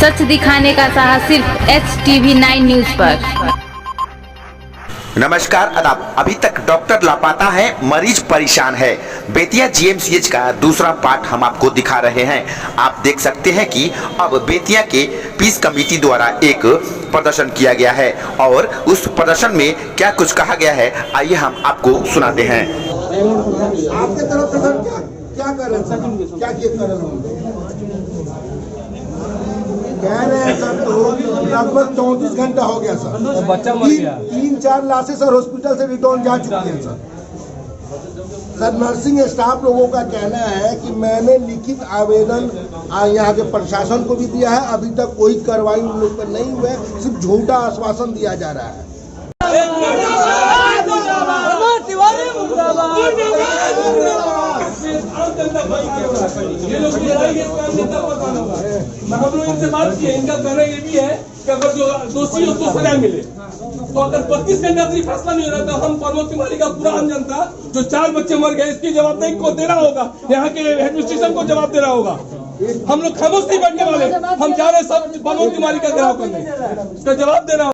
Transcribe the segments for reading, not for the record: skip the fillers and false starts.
सच दिखाने का साहस सिर्फ HTV9 न्यूज पर। नमस्कार आदाब। अभी तक डॉक्टर लापता है, मरीज परेशान है। बेतिया GMCH का दूसरा पार्ट हम आपको दिखा रहे हैं। आप देख सकते हैं कि अब बेतिया के पीस कमेटी द्वारा एक प्रदर्शन किया गया है और उस प्रदर्शन में क्या कुछ कहा गया है, आइए हम आपको सुनाते हैं। आपके तरफ से क्या कर रहे हैं, क्या कर रहे हैं? कह रहे हैं सर, तो लगभग 34 घंटा हो गया सर। बच्चा मर गया। 3-4 लाशें सर हॉस्पिटल से रिटर्न जा चुकी हैं सर। सर नर्सिंग स्टाफ लोगों का कहना है कि मैंने लिखित आवेदन यहाँ के प्रशासन को भी दिया है, अभी तक कोई कार्रवाई उन लोग पर नहीं हुआ है, सिर्फ झूठा आश्वासन दिया जा रहा है। ये लोग हम लोग इनसे बात किए, इनका कहना ये भी है कि अगर जो दोषी हो उसको सजा मिले, तो अगर 32 घंटा से फैसला नहीं हो रहा था, हम प्रमोद तिवारी का पूरा आम जनता जो 4 बच्चे मर गए, इसकी जवाबदेही को देना होगा, यहाँ के एडमिनिस्ट्रेशन को जवाब देना होगा। हम लोग खामोश नहीं बैठने वाले, हम जा रहे सब प्रमोद तिवारी का घेराव करने, इसका जवाब देना होगा।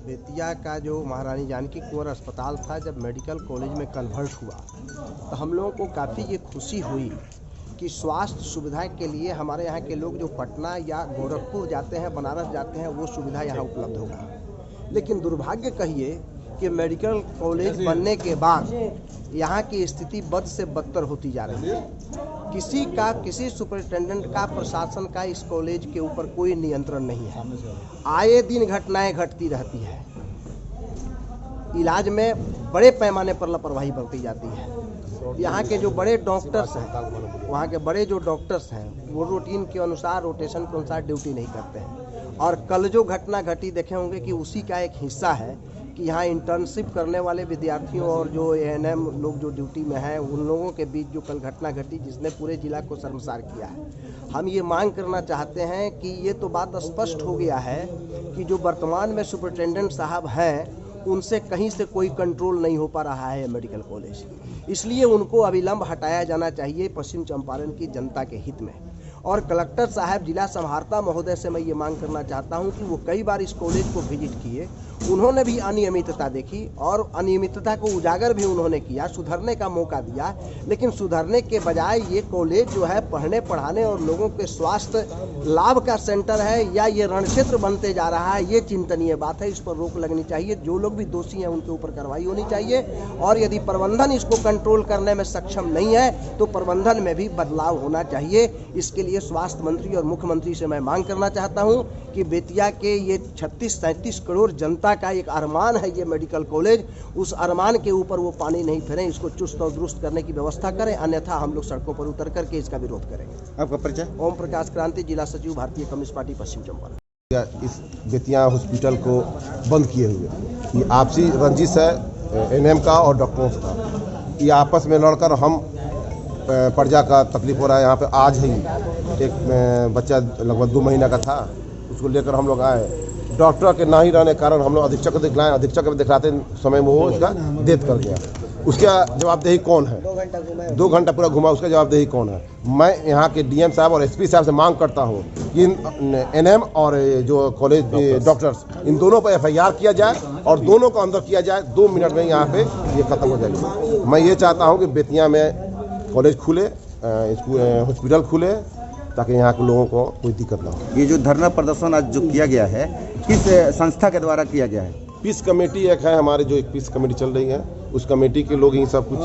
बेतिया का जो महारानी जानकी कुंवर अस्पताल था, जब मेडिकल कॉलेज में कन्वर्ट हुआ तो हम लोगों को काफ़ी ये खुशी हुई कि स्वास्थ्य सुविधा के लिए हमारे यहाँ के लोग जो पटना या गोरखपुर जाते हैं, बनारस जाते हैं, वो सुविधा यहाँ उपलब्ध होगा। लेकिन दुर्भाग्य कहिए कि मेडिकल कॉलेज बनने के बाद यहाँ की स्थिति बद से बदतर होती जा रही है। किसी सुपरिटेंडेंट का, प्रशासन का इस कॉलेज के ऊपर कोई नियंत्रण नहीं है। आए दिन घटनाएं घटती रहती है। इलाज में बड़े पैमाने पर लापरवाही बरती जाती है। यहाँ के जो बड़े डॉक्टर्स हैं, वहाँ के बड़े जो डॉक्टर्स हैं, वो रूटीन के अनुसार, रोटेशन के अनुसार ड्यूटी नहीं करते हैं। और कल जो घटना घटी देखे होंगे कि उसी का एक हिस्सा है कि यहाँ इंटर्नशिप करने वाले विद्यार्थियों और जो ANM लोग जो ड्यूटी में हैं, उन लोगों के बीच जो कल घटना घटी, जिसने पूरे जिला को शर्मसार किया है। हम ये मांग करना चाहते हैं कि ये तो बात स्पष्ट हो गया है कि जो वर्तमान में सुपरिटेंडेंट साहब हैं, उनसे कहीं से कोई कंट्रोल नहीं हो पा रहा है मेडिकल कॉलेज, इसलिए उनको अविलंब हटाया जाना चाहिए पश्चिम चंपारण की जनता के हित में। और कलेक्टर साहब, जिला समाहर्ता महोदय से मैं ये मांग करना चाहता हूँ कि वो कई बार इस कॉलेज को विजिट किए, उन्होंने भी अनियमितता देखी और अनियमितता को उजागर भी उन्होंने किया, सुधरने का मौका दिया, लेकिन सुधरने के बजाय ये कॉलेज जो है पढ़ने पढ़ाने और लोगों के स्वास्थ्य लाभ का सेंटर है या ये रणक्षेत्र बनते जा रहा है, ये चिंतनीय बात है। इस पर रोक लगनी चाहिए। जो लोग भी दोषी हैं उनके ऊपर कार्रवाई होनी चाहिए और यदि प्रबंधन इसको कंट्रोल करने में सक्षम नहीं है तो प्रबंधन में भी बदलाव होना चाहिए। इसके लिए स्वास्थ्य मंत्री और मुख्यमंत्री से मैं मांग करना चाहता हूं कि बेतिया के ये 36-37 करोड़ जनता का एक अरमान है ये मेडिकल कॉलेज, उस अरमान के ऊपर वो पानी नहीं फेरें, इसको चुस्त और दुरुस्त करने की व्यवस्था करें, अन्यथा हम लोग सड़कों पर उतर करके इसका विरोध करेंगे। आपका परिचय? ओम प्रकाश क्रांति, जिला सचिव, भारतीय कम्युनिस्ट पार्टी, पश्चिम चंपारण। इस बेतिया हॉस्पिटल को बंद किए हुए ये आपसी रंजिश है NM का और डॉक्टरों का। ये आपस में लड़कर हम प्रजा का तकलीफ हो रहा है। यहाँ पे आज ही एक बच्चा लगभग 2 महीना का था, उसको लेकर हम लोग आए। डॉक्टर के ना ही रहने के कारण हम लोग अधीक्षक को दिखलाएं, अधीक्षक को दिखलाते समय में वो इसका डेथ कर गया। उसका जवाबदेही कौन है? 2 घंटा पूरा घुमा, उसका जवाबदेही कौन है? मैं यहाँ के डीएम साहब और एसपी साहब से मांग करता हूँ कि एनएम और जो कॉलेज डॉक्टर्स इन दोनों पर एफआईआर किया जाए और दोनों को अंदर किया जाए। 2 मिनट में यहाँ पे ये खत्म हो जाएगी। मैं ये चाहता हूँ कि बेतिया में कॉलेज खुले, हॉस्पिटल खुले, ताकि यहाँ के लोगों को कोई दिक्कत ना हो। ये जो धरना प्रदर्शन आज जो किया गया है, किस संस्था के द्वारा किया गया है? पीस कमेटी एक है हमारे, जो एक पीस कमेटी चल रही है, उस कमेटी के लोग ही सब कुछ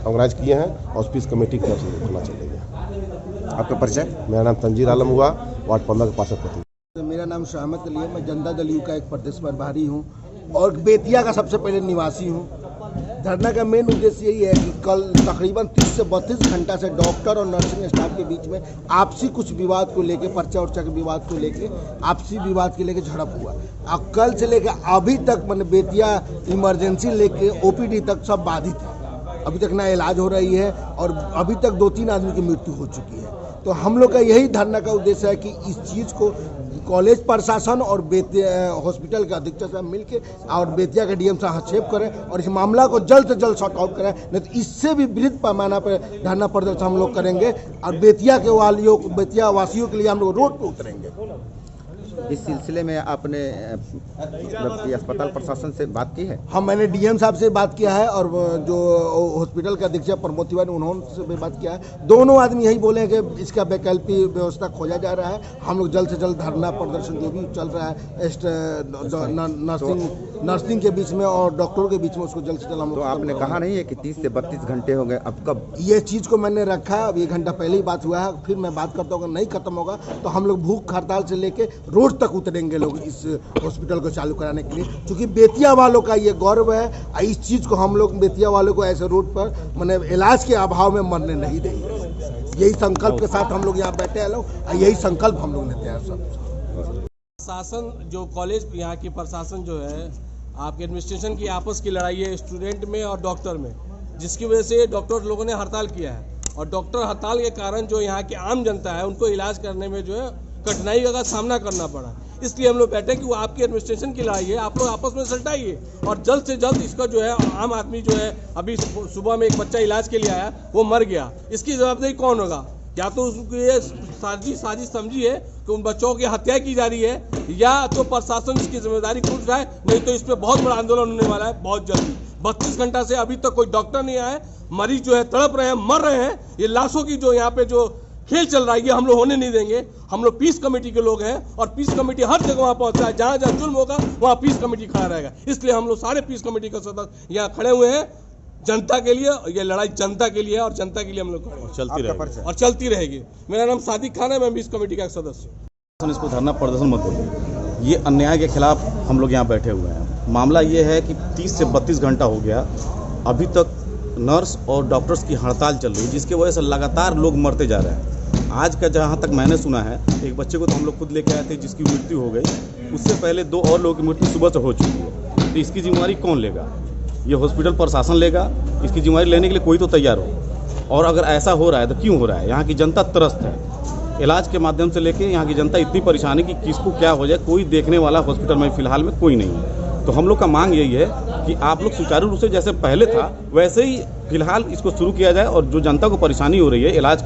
ऑर्गेनाइज किए हैं और पीस कमेटी की तरफ से होना चल रही है। आपका परिचय? मेरा नाम तंजीर आलम हुआ, वार्ड 15 का पार्षद प्रति। मेरा नाम शहमत अली है, मैं जनता दल यू का एक प्रदेश प्रभारी हूँ और बेतिया का सबसे पहले निवासी हूँ। धरना का मेन उद्देश्य यही है कि कल तकरीबन 30 से 32 घंटा से डॉक्टर और नर्सिंग स्टाफ के बीच में आपसी कुछ विवाद को लेके, पर्चा उर्चा के विवाद को लेके, आपसी विवाद के लेके झड़प हुआ। अब कल से लेके अभी तक मैंने बेतिया इमरजेंसी लेके ओपीडी तक सब बाधित है। अभी तक ना इलाज हो रही है और अभी तक 2-3 आदमी की मृत्यु हो चुकी है। तो हम लोग का यही धरना का उद्देश्य है कि इस चीज़ को कॉलेज प्रशासन और बेतिया हॉस्पिटल के अधीक्षक साहब मिलके और बेतिया के डीएम साहब हस्तक्षेप करें और इस मामला को जल्द से जल्द सॉर्ट आउट करें, नहीं तो इससे भी बृहद पैमाना पर धरना प्रदर्शन हम लोग करेंगे और बेतिया वासियों के लिए हम लोग रोड पर उतरेंगे। इस सिलसिले में आपने अस्पताल प्रशासन से बात की है? हाँ, मैंने डीएम साहब से बात किया है और जो हॉस्पिटल के अधीक्षक प्रमोद तिवारी उन्होंने से भी बात किया है। दोनों आदमी यही बोले हैं कि इसका वैकल्पिक व्यवस्था खोजा जा रहा है। हम लोग जल्द से जल्द धरना प्रदर्शन जो भी चल रहा है नर्सिंग के बीच में और डॉक्टरों के बीच में, उसको जल्द से जल्द हम लोग। तो आपने कहा नहीं है कि 30 से 32 घंटे हो गए, अब कब? ये चीज़ को मैंने रखा है, अब 1 घंटा पहले ही बात हुआ है, फिर मैं बात करता हूँ। नहीं खत्म होगा तो हम लोग भूख हड़ताल से लेके रोड तक उतरेंगे लोग इस हॉस्पिटल को चालू कराने के लिए, क्योंकि बेतिया वालों का ये गौरव है। इस चीज़ को हम लोग बेतिया वालों को ऐसे रोड पर मैंने इलाज के अभाव में मरने नहीं देंगे। यही संकल्प के साथ हम लोग यहाँ बैठे हैं लोग, यही संकल्प हम लोग लेते हैं सब। शासन जो कॉलेज यहाँ की प्रशासन जो है, आपके एडमिनिस्ट्रेशन की आपस की लड़ाई है स्टूडेंट में और डॉक्टर में, जिसकी वजह से डॉक्टर लोगों ने हड़ताल किया है और डॉक्टर हड़ताल के कारण जो यहाँ की आम जनता है उनको इलाज करने में जो है कठिनाई का सामना करना पड़ा। इसलिए हम लोग बैठे कि वो आपकी एडमिनिस्ट्रेशन की लड़ाई है, आप लोग आपस में सलटाइए और जल्द से जल्द इसका जो है आम आदमी जो है, अभी सुबह में एक बच्चा इलाज के लिए आया, वो मर गया, इसकी जवाबदेही कौन होगा? या तो उसको ये साजिश समझिए कि उन बच्चों की हत्या की जा रही है, या तो प्रशासन इसकी जिम्मेदारी खुद उठाए, नहीं तो इस पर बहुत बड़ा आंदोलन होने वाला है बहुत जल्दी। 32 घंटा से अभी तक कोई डॉक्टर नहीं आया, मरीज जो है तड़प रहे हैं, मर रहे हैं। ये लाशों की जो यहाँ पे जो खेल चल रहा है, ये हम लोग होने नहीं देंगे। हम लोग पीस कमेटी के लोग हैं और पीस कमेटी हर जगह वहाँ पहुँचता है, जहाँ जहाँ जुल्म होगा वहाँ पीस कमेटी खड़ा रहेगा। इसलिए हम लोग सारे पीस कमेटी के सदस्य यहाँ खड़े हुए हैं जनता के लिए। ये लड़ाई जनता के लिए और जनता के लिए हम लोग खड़े हैं और चलती रहेगी। मेरा नाम सादिक खान है, मैं पीस कमेटी का एक सदस्य हूँ। इसको धरना प्रदर्शन मत बोलिए, ये अन्याय के खिलाफ हम लोग यहाँ बैठे हुए हैं। मामला ये है कि 30 से 32 घंटा हो गया, अभी तक नर्स और डॉक्टर्स की हड़ताल चल रही है, जिसकी वजह से लगातार लोग मरते जा रहे हैं। आज का जहाँ तक मैंने सुना है, एक बच्चे को तो हम लोग खुद लेके आए थे जिसकी मृत्यु हो गई, उससे पहले 2 और लोगों की मृत्यु सुबह से हो चुकी है। तो इसकी जिम्मेदारी कौन लेगा? ये हॉस्पिटल प्रशासन लेगा। इसकी जिम्मेदारी लेने के लिए कोई तो तैयार हो। और अगर ऐसा हो रहा है तो क्यों हो रहा है? यहाँ की जनता त्रस्त है। इलाज के माध्यम से लेके यहाँ की जनता इतनी परेशानी कि किसको क्या हो जाए, कोई देखने वाला हॉस्पिटल में फिलहाल में कोई नहीं है। तो हम लोग का मांग यही है कि आप लोग सुचारू रूप से जैसे पहले था वैसे ही फिलहाल इसको शुरू किया जाए और जो जनता को परेशानी हो रही है इलाज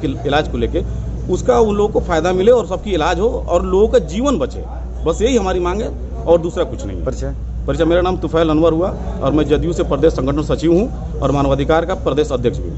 को लेके, उसका उन लोगों को फायदा मिले और सबकी इलाज हो और लोगों का जीवन बचे। बस यही हमारी मांग है और दूसरा कुछ नहीं। परिचय मेरा नाम तुफैल अनवर हुआ और मैं जदयू से प्रदेश संगठन सचिव हूँ और मानवाधिकार का प्रदेश अध्यक्ष भी हूँ।